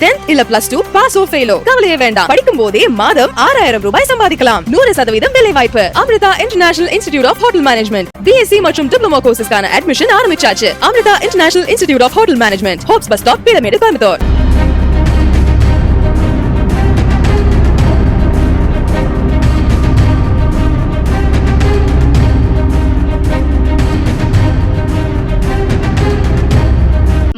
10th இல்ல +2 பாஸோ ஃபெயிலோ கவலையே வேண்டாம். படிக்கும் போதே மாதம் 6000 ரூபாய் சம்பாதிக்கலாம். 100% வேலை வாய்ப்பு. Amrita international institute of hotel management BSc மற்றும் டிப்ளமோ கோர்சஸ்க்கான அட்மிஷன் ஆரம்பிச்சாச்சு. Amrita international institute of hotel management, Hopes bus stop, Peelamedu, Coimbatore.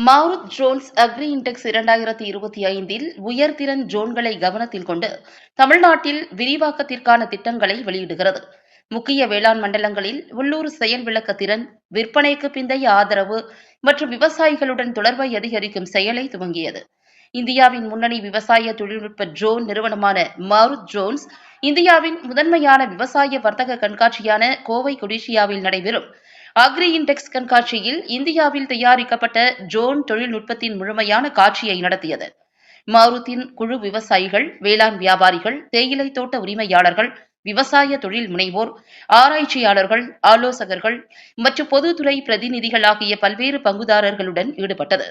Marut drones agri index 2025 உயர்திறன் ட்ரோன்களை கவனத்தில் கொண்டு தமிழ்நாட்டில் விரிவாக்கத்திற்கான திட்டங்களை வெளியிடுகிறது. முக்கிய வேளாண் மண்டலங்களில் உள்ளூர் செயல் விளக்க திறன், விற்பனைக்கு பிந்தைய ஆதரவு மற்றும் விவசாயிகளுடன் தொடர்பை அதிகரிக்கும் செயலை துவங்கியது. இந்தியாவின் முன்னணி விவசாய தொழில்நுட்ப ட்ரோன் நிறுவனமான மாருத் ட்ரோன்ஸ் இந்தியாவின் முதன்மையான விவசாய வர்த்தக கண்காட்சியான கோவை கொடிஷியாவில் நடைபெறும் அக்ரி இண்டெக்ஸ் கண்காட்சியில் இந்தியாவில் தயாரிக்கப்பட்ட ட்ரோன் தொழில்நுட்பத்தின் முழுமையான காட்சியை நடத்தியது. மாருத்தின் குழு விவசாயிகள், வேளாண் வியாபாரிகள், தேயிலை தோட்ட உரிமையாளர்கள், விவசாய தொழில் முனைவோர், ஆராய்ச்சியாளர்கள், ஆலோசகர்கள் மற்றும் பொதுத்துறை பிரதிநிதிகள் ஆகிய பல்வேறு பங்குதாரர்களுடன் ஈடுபட்டது.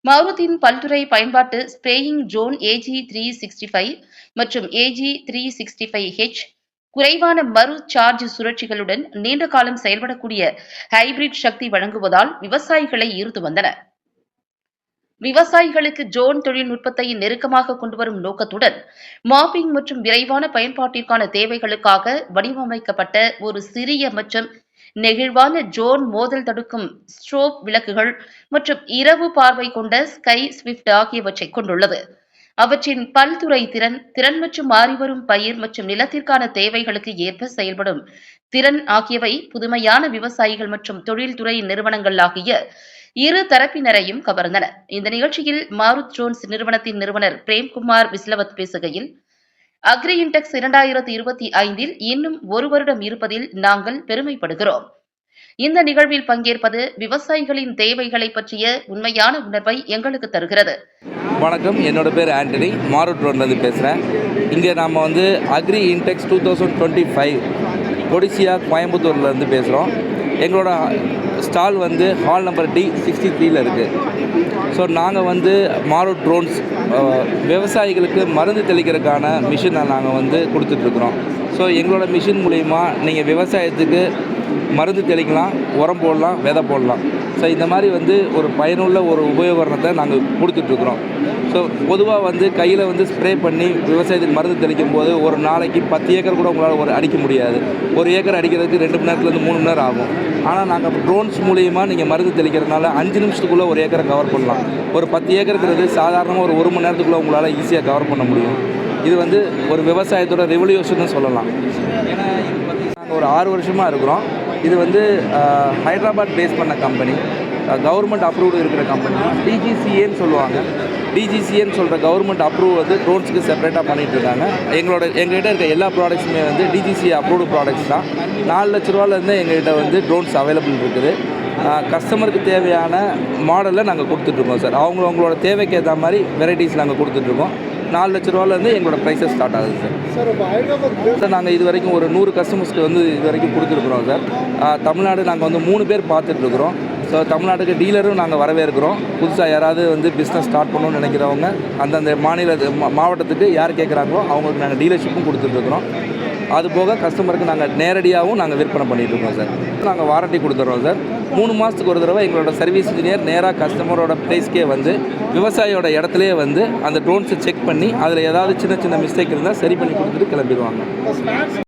மாருத்தின் பல்துறை பயன்பாட்டு ஸ்ப்ரேயிங் ட்ரோன் AG365 மற்றும் AG365H குறைவான மறு சார்ஜ் சுழற்சிகளுடன் நீண்ட காலம் செயல்படக்கூடிய ஹைபிரிட் சக்தி வழங்குவதால் விவசாயிகளை ஈர்த்து வந்தன. விவசாயிகளுக்கு ட்ரோன் தொழில்நுட்பத்தை நெருக்கமாக கொண்டுவரும் நோக்கத்துடன் மாப்பிங் மற்றும் விரைவான பயன்பாட்டிற்கான தேவைகளுக்காக வடிவமைக்கப்பட்ட ஒரு சிறிய மற்றும் நெகிழ்வான ட்ரோன் மோதல் தடுக்கும் ஸ்ட்ரோப் விளக்குகள் மற்றும் இரவு பார்வை கொண்ட ஸ்கை ஸ்விஃப்ட் ஆகியவற்றை கொண்டுள்ளது. அவற்றின் பல்துறை திறன் மற்றும் மாறிவரும் பயிர் மற்றும் நிலத்திற்கான தேவைகளுக்கு ஏற்ப செயல்படும் திறன் ஆகியவை புதுமையான விவசாயிகள் மற்றும் தொழில்துறை நிறுவனங்கள் ஆகிய இரு தரப்பினரையும் கவர்ந்தன. இந்த நிகழ்ச்சியில் மாருத் ட்ரோன்ஸ் நிறுவனத்தின் நிறுவனர் பிரேம்குமார் விஸ்லவத் பேசுகையில், அக்ரி இண்டெக்ஸ் 2025 இன்னும் ஒரு வருடம் இருப்பதில் நாங்கள் பெருமைப்படுகிறோம். இந்த நிகழ்வில் பங்கேற்பது விவசாயிகளின் தேவைகளை பற்றிய உண்மையான உணர்வை எங்களுக்கு தருகிறது. வணக்கம், என்னோட பேர் ஆண்டனி, மாருத் ட்ரோன்லேருந்து பேசுகிறேன். இங்கே நாம் அக்ரி இண்டெக்ஸ் 2025 கொடிசியா கோயம்புத்தூர்லேருந்து பேசுகிறோம். எங்களோட ஸ்டால் ஹால் நம்பர் D63 இருக்குது. ஸோ நாங்கள் மாருத் ட்ரோன்ஸ் விவசாயிகளுக்கு மருந்து தெளிக்கிறதுக்கான மிஷினை நாங்கள் கொடுத்துட்ருக்குறோம். ஸோ எங்களோட மிஷின் மூலிமா நீங்கள் விவசாயத்துக்கு மருந்து தெளிக்கலாம், உரம் போடலாம், விதை போடலாம். ஸோ இந்த மாதிரி ஒரு பயனுள்ள ஒரு உபயோகரணத்தை நாங்கள் கொடுத்துட்ருக்குறோம். ஸோ பொதுவாக கையில் ஸ்ப்ரே பண்ணி விவசாயத்துக்கு மருந்து தெளிக்கும் போது ஒரு நாளைக்கு 10 ஏக்கர் கூட உங்களால் அடிக்க முடியாது. ஒரு ஏக்கர் அடிக்கிறதுக்கு 2 மணி நேரத்துலேருந்து 3 மணி நேரம் ஆகும். ஆனால் நாங்கள் ட்ரோன்ஸ் மூலிமா நீங்கள் மருந்து தெளிக்கிறதுனால 5 நிமிஷத்துக்குள்ளே ஒரு ஏக்கரை கவர் பண்ணலாம். ஒரு 10 ஏக்கருங்கிறது சாதாரணமாக ஒரு மணி நேரத்துக்குள்ளே உங்களால் ஈஸியாக கவர் பண்ண முடியும். இது ஒரு விவசாயத்தோட ரெவல்யூஷன்னு சொல்லலாம். ஏன்னா நாங்கள் ஒரு 6 வருஷமாக இருக்கிறோம். இது ஹைதராபாத் பேஸ் பண்ண கம்பெனி, கவர்மெண்ட் அப்ரூவ்டு இருக்கிற கம்பெனி. DGCAன்னு சொல்லுவாங்க. DGCAன்னு சொல்கிற கவர்மெண்ட் அப்ரூவ் ட்ரோன்ஸுக்கு செப்பரேட்டாக பண்ணிகிட்ருக்காங்க. எங்கள்கிட்ட இருக்க எல்லா ப்ராடக்ட்ஸுமே DGCA அப்ரூவ்டு ப்ராடக்ட்ஸ் தான். 4 லட்ச ரூபாலேருந்து எங்கள்கிட்ட ட்ரோன்ஸ் அவைலபிள் இருக்குது. கஸ்டமருக்கு தேவையான மாடலில் நாங்கள் கொடுத்துட்ருக்கோம் சார். அவங்களோட தேவைக்கு ஏற்ற மாதிரி வெரைட்டிஸ் நாங்கள் கொடுத்துட்ருக்கோம். 4 லட்ச ரூபாலேருந்து எங்களோட ப்ரைஸஸ் ஸ்டார்ட் ஆகுது சார். நாங்கள் இது வரைக்கும் ஒரு 100 கஸ்டமர்ஸ்க்கு இது வரைக்கும் கொடுத்துருக்குறோம் சார். தமிழ்நாடு நாங்கள் 3 பேர் பார்த்துட்ருக்குறோம். ஸோ தமிழ்நாட்டுக்கு டீலரும் நாங்கள் வரவேற்கிறோம். புதுசாக யாராவது பிஸ்னஸ் ஸ்டார்ட் பண்ணணும்னு நினைக்கிறவங்க அந்தந்த மாவட்டத்துக்கு யார் கேட்குறாங்களோ அவங்களுக்கு நாங்கள் டீலர்ஷிப்பும் கொடுத்துட்ருக்குறோம். அதுபோக கஸ்டமருக்கு நாங்கள் நேரடியாகவும் நாங்கள் விற்பனை பண்ணிகிட்ருக்கோம் சார். நாங்கள் வாரண்ட்டி கொடுத்துட்றோம் சார். 3 மாதத்துக்கு ஒரு தடவை எங்களோட சர்வீஸ் இன்ஜினியர் நேராக கஸ்டமரோட ப்ளேஸ்க்கே விவசாயியோட இடத்துலையே அந்த ட்ரோன்ஸை செக் பண்ணி அதில் ஏதாவது சின்ன சின்ன மிஸ்டேக் இருந்தால் சரி பண்ணி கொடுத்துட்டு கிளம்பிடுவாங்க.